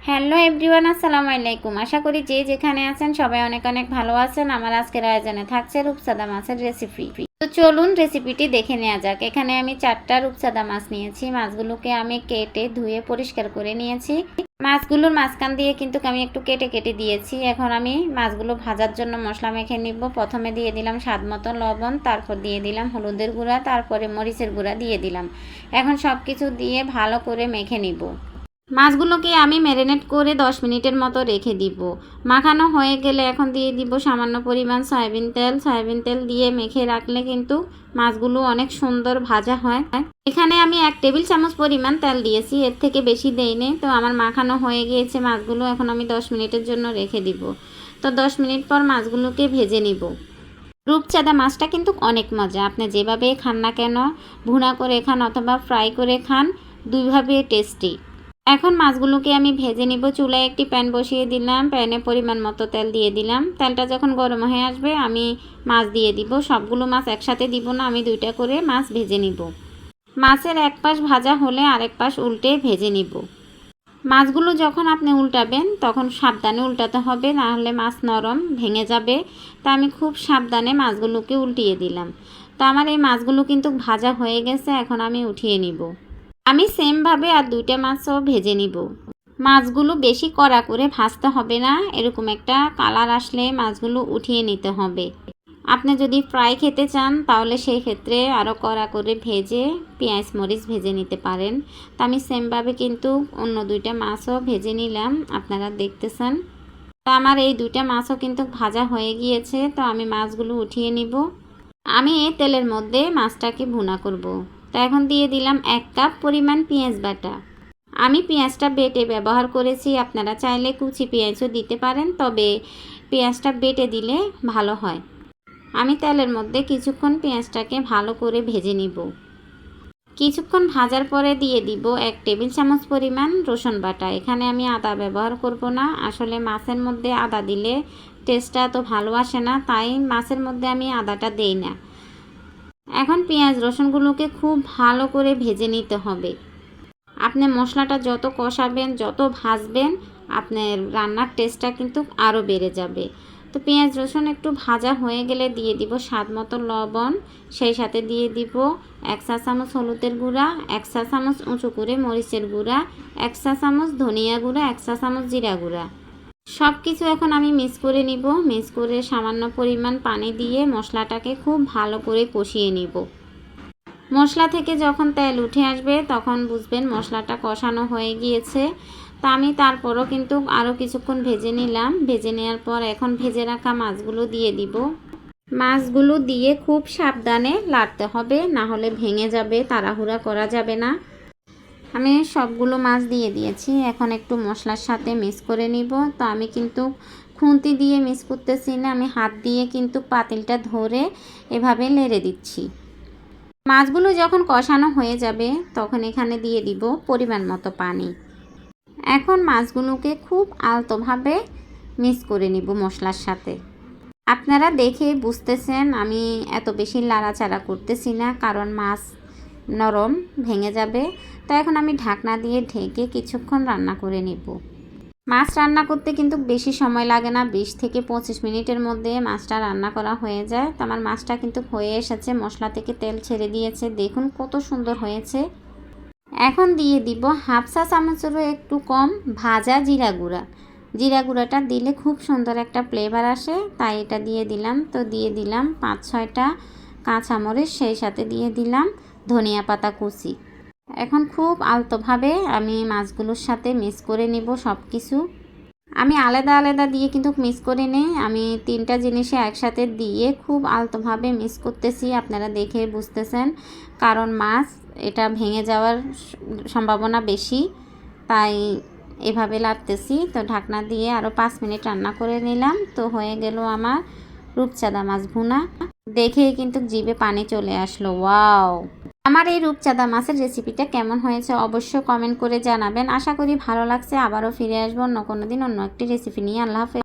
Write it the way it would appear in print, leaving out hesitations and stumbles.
Hello everyone, আসসালামু আলাইকুম। আশা করি যে যেখানে আছেন সবাই অনেক অনেক ভালো আছেন। আমার আজকের আয়োজনে থাকছে রূপচাঁদা মাছের রেসিপি। তো চলুন রেসিপিটি দেখে নেওয়া যাক। এখানে আমি 4টা রূপচাঁদা মাছ নিয়েছি। মাছগুলোকে আমি কেটে ধুয়ে পরিষ্কার করে নিয়েছি। মাছগুলোর মাঝখান দিয়ে কিন্তু আমি একটু কেটে কেটে দিয়েছি। এখন আমি মাছগুলো ভাজার জন্য মশলা মেখে নিব। প্রথমে দিয়ে দিলাম স্বাদ মতো লবণ, তারপর দিয়ে দিলাম হলুদের গুঁড়া, তারপরে মরিচের গুঁড়া দিয়ে দিলাম। এখন সব কিছু দিয়ে ভালো করে মেখে নিব। মাছগুলোকে আমি ম্যারিনেট করে 10 মিনিটের মতো রেখে দিব। মাখানো হয়ে গেলে এখন দিয়ে দিব সামান্য পরিমাণ সয়াবিন তেল। সয়াবিন তেল দিয়ে মেখে রাখলে কিন্তু মাছগুলো অনেক সুন্দর ভাজা হয়। এখানে আমি 1 টেবিল চামচ পরিমাণ তেল দিয়েছি, এর থেকে বেশি দেইনি। তো আমার মাখানো হয়ে গিয়েছে মাছগুলো, এখন আমি 10 মিনিটের জন্য রেখে দিব। তো 10 মিনিট পর মাছগুলোকে ভেজে নিব। রূপচাঁদা মাছটা কিন্তু অনেক মজা। আপনি যেভাবে খান না কেন, ভুনা করে খান অথবা ফ্রাই করে খান, দুইভাবে টেস্টি। এখন মাছগুলোকে আমি ভেজে নিব। চুলায় একটি প্যান বসিয়ে দিলাম। প্যানে পরিমাণ মতো তেল দিয়ে দিলাম। তেলটা যখন গরম হয়ে আসবে আমি মাছ দিয়ে দিব। সবগুলো মাছ একসাথে দিব না, আমি 2টা করে মাছ ভেজে নিব। মাছের এক পাশ ভাজা হলে আরেক পাশ উল্টে ভেজে নিব। মাছগুলো যখন আপনি উল্টাবেন তখন সাবধানে উল্টাতে হবে, না হলে মাছ নরম ভেঙে যাবে। তা আমি খুব সাবধানে মাছগুলোকে উল্টিয়ে দিলাম। তো আমার এই মাছগুলো কিন্তু ভাজা হয়ে গেছে, এখন আমি উঠিয়ে নিব। আমি সেমভাবে আর 2টা মাছও ভেজে নিব। মাছগুলো বেশি কড়া করে ভাজতে হবে না, এরকম একটা কালার আসলে মাছগুলো উঠিয়ে নিতে হবে। আপনি যদি ফ্রাই খেতে চান তাহলে সেই ক্ষেত্রে আরও কড়া করে ভেজে পেঁয়াজ মরিচ ভেজে নিতে পারেন। তো আমি সেমভাবে কিন্তু অন্য 2টা মাছও ভেজে নিলাম, আপনারা দেখতেছেন। তো আমার এই 2টা মাছও কিন্তু ভাজা হয়ে গিয়েছে। তো আমি মাছগুলো উঠিয়ে নিব। আমি এই তেলের মধ্যে মাছটাকে ভুনা করব। তো এখন দিয়ে দিলাম 1 কাপ পরিমাণ পেঁয়াজ বাটা। আমি পেঁয়াজটা বেটে ব্যবহার করেছি, আপনারা চাইলে কুচি পেঁয়াজও দিতে পারেন, তবে পেঁয়াজটা বেটে দিলে ভালো হয়। আমি তেলের মধ্যে কিছুক্ষণ পেঁয়াজটাকে ভালো করে ভেজে নিব। কিছুক্ষণ ভাজার পরে দিয়ে দিব 1 টেবিল চামচ পরিমাণ রসুন বাটা। এখানে আমি আদা ব্যবহার করব না, আসলে মাছের মধ্যে আদা দিলে টেস্টটা তো ভালো আসে না, তাই মাছের মধ্যে আমি আদাটা দেই না। এখন পেঁয়াজ রসুনগুলোকে খুব ভালো করে ভেজে নিতে হবে। আপনি মশলাটা যত কষাবেন, যত ভাজবেন, আপনার রান্নার টেস্টটা কিন্তু আরও বেড়ে যাবে। তো পেঁয়াজ রসুন একটু ভাজা হয়ে গেলে দিয়ে দিব স্বাদ মতো লবণ, সেই সাথে দিয়ে দিব 1 চা চামচ হলুদের গুঁড়া, 1 চা চামচ উঁচু করে মরিচের গুঁড়া, 1 চা চামচ ধনিয়া গুঁড়া, 1 চা চামচ জিরা গুঁড়া। সব কিছু এখন আমি মিক্স করে নিব। মিক্স করে সামান্য পরিমাণ পানি দিয়ে মশলাটাকে খুব ভালো করে কষিয়ে নিব। মশলা থেকে যখন তেল উঠে আসবে তখন বুঝবেন মশলাটা কষানো হয়ে গিয়েছে। তা আমি তারপরও কিন্তু আরও কিছুক্ষণ ভেজে নিলাম। ভেজে নেওয়ার পর এখন ভেজে রাখা মাছগুলো দিয়ে দিব। মাছগুলো দিয়ে খুব সাবধানে নাড়তে হবে, না হলে ভেঙে যাবে, তাড়াহুড়া করা যাবে না। আমি সবগুলো মাছ দিয়ে দিয়েছি। এখন একটু মশলার সাথে মিক্স করে নিব। তো আমি কিন্তু খুন্তি দিয়ে মিক্স করতেছি না, আমি হাত দিয়ে কিন্তু পাতিলটা ধরে এভাবে নেড়ে দিচ্ছি। মাছগুলো যখন কষানো হয়ে যাবে তখন এখানে দিয়ে দিব পরিমাণ মতো পানি। এখন মাছগুলোকে খুব আলতোভাবে মিক্স করে নিব মশলার সাথে। আপনারা দেখে বুঝতেছেন আমি এত বেশি লাড়াচাড়া করতেছি না, কারণ মাছ নরম ভেঙে যাবে। তো এখন আমি ঢাকনা দিয়ে ঢেকে কিছুক্ষণ রান্না করে নিব। মাছ রান্না করতে কিন্তু বেশি সময় লাগে না, 20 থেকে 25 মিনিটের মধ্যে মাছটা রান্না করা হয়ে যায়। তো আমার মাছটা কিন্তু হয়ে এসেছে, মশলা থেকে তেল ছেড়ে দিয়েছে, দেখুন কত সুন্দর হয়েছে। এখন দিয়ে দিব 1/2 চা চামচেরও একটু কম ভাজা জিরা গুঁড়া। জিরা গুঁড়াটা দিলে খুব সুন্দর একটা ফ্লেভার আসে, তাই এটা দিয়ে দিলাম। তো দিয়ে দিলাম 5-6টা কাঁচামরিচ, সেই সাথে দিয়ে দিলাম ধনিয়া পাতা কুচি। এখন খুব আলতোভাবে আমি মাছগুলোর সাথে মিক্স করে নিব সব কিছু। আমি আলাদা আলাদা দিয়ে কিন্তু মিক্স করে নেই, আমি 3টা জিনিসে একসাথে দিয়ে খুব আলতোভাবে মিক্স করতেছি। আপনারা দেখে বুঝতেছেন, কারণ মাছ এটা ভেঙে যাওয়ার সম্ভাবনা বেশি, তাই এভাবে লাড়তেছি। তো ঢাকনা দিয়ে আরও 5 মিনিট রান্না করে নিলাম। তো হয়ে গেল আমার রূপচাঁদা মাছ ভুনা। দেখেই কিন্তু জিভে পানি চলে আসলো। ওয়াও! আমার এই রূপচাঁদা মাছের রেসিপিটা কেমন হয়েছে অবশ্যই কমেন্ট করে জানাবেন। আশা করি ভালো লাগছে। আবারও ফিরে আসবো অন্য কোনো দিন অন্য একটি রেসিপি নিয়ে। আল্লাহ হাফেজ।